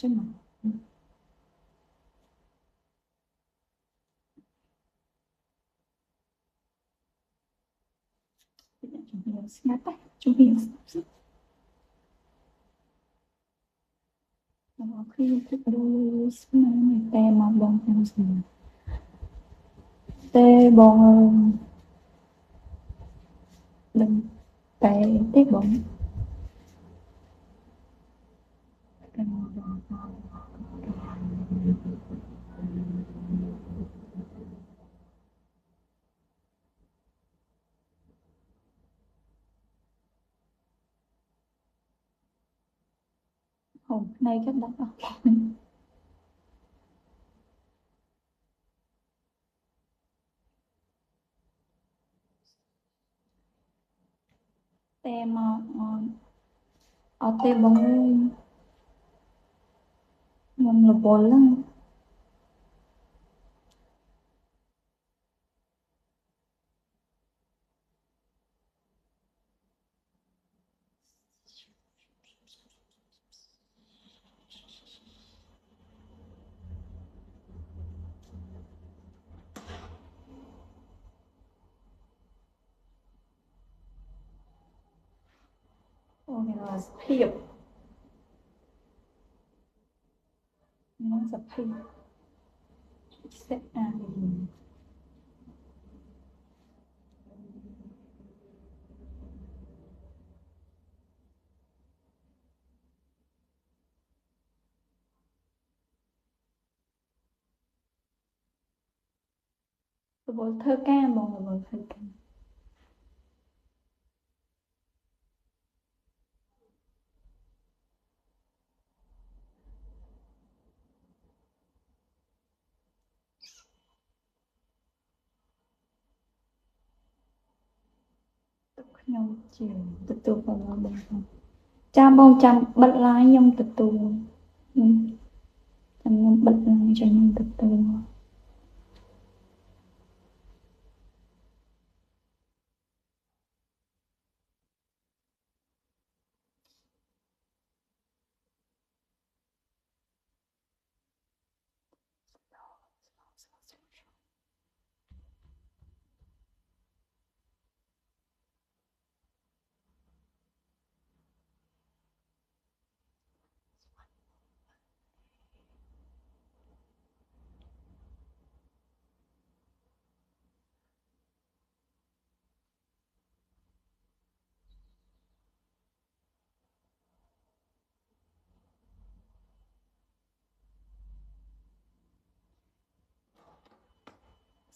ចឹងជំរាបស្ងាត់តែជំរាបស្ងាត់បងគ្រីមទឹករួយស្មានតែមកបងខ្ញុំស្មានតែបងដឹងតែទេបងតែមកបងហូបផ្នែកក៏ដាក់អស់តែមកអត់ទេបងអើយខ្ញុំរវល់ហ្នឹងអូមានសភាពមានសភាពស្អាតរវល់ធ្វើការបងរវល់ធ្វើការខ្ញុំជាទទួលបងចាំបងចាំបិទ line ខ្ញុំទទួលចាំខ្ញុំបិទ line ចាំខ្ញុំទទួល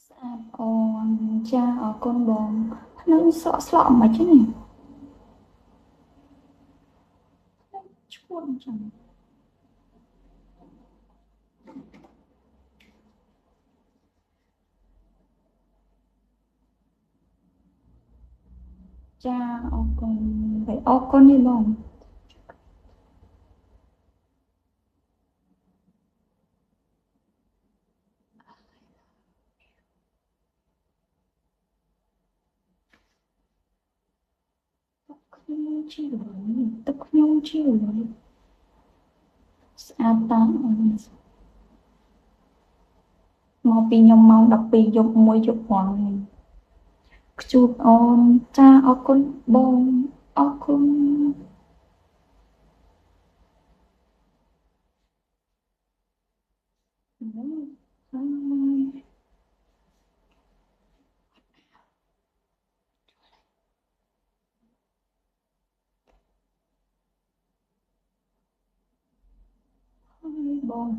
ស្អាតអូនចាអរគុណបងនឹងស្រក់ស្លក់មិនចឹងនេះឈួតចឹងចាអរគុណអរគុណនេះបងខ្ញុំជាទឹកខ្ញុំជាស្អាតតាអូនមកពីខ្ញុំម៉ោង12យប់1យប់ព្រមខ្ជួបអូនចាអរគុណបងអរគុណបង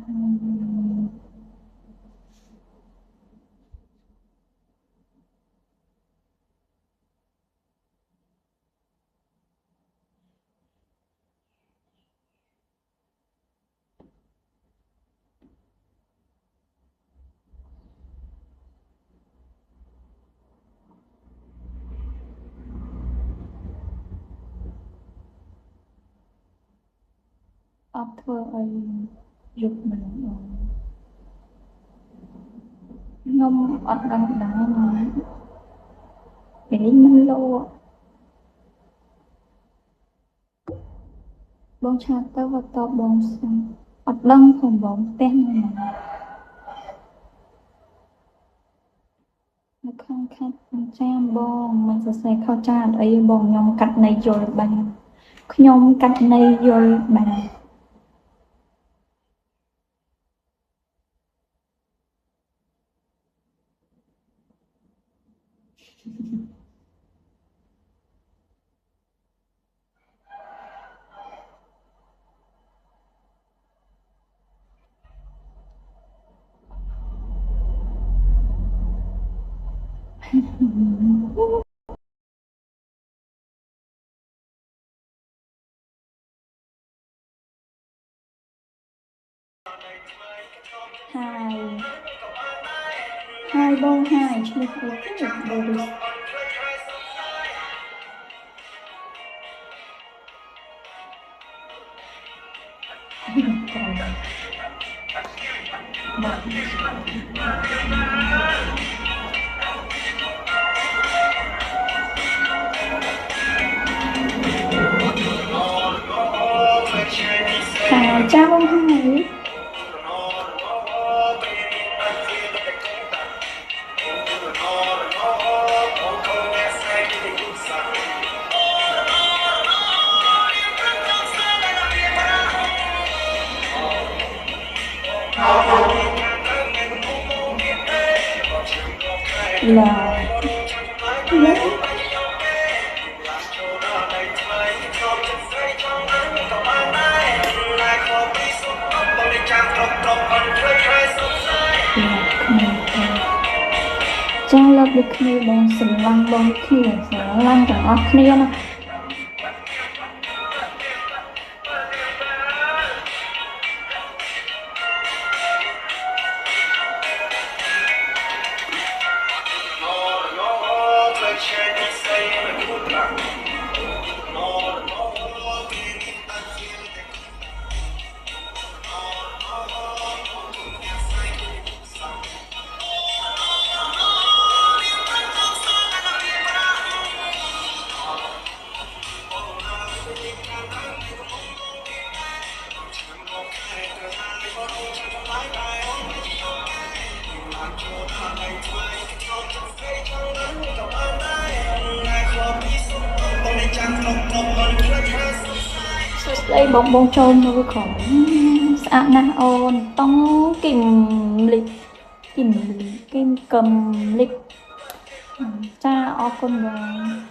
អត់ធ្វើអីយប់ម្ល៉េះបងខ្ញុំអត់ដឹងដែរពេលនេះមិនលោបងឆាតទៅគាត់តបបងស្អ អត់ដឹងផងបងផ្ទះនៅណានៅក្នុងខេត្តកំចាមបងមិនសរសេរខុសចាអត់អីបងខ្ញុំកាត់ន័យយល់បានខ្ញុំកាត់ន័យយល់បានហើយបងហើយឈ្មោះអីគេបូរីសហើយចាបងហើយឡាចាលើកដូចគ្នាបងស្រឡាញ់បងគ្នាស្រឡាញ់ទាំងអស់គ្នាណាសួស្តីបងចូលមើលក្រុមស្អាតណាស់អូនតង់គឹមលិបគឹមកំលិបចាអរគុណបង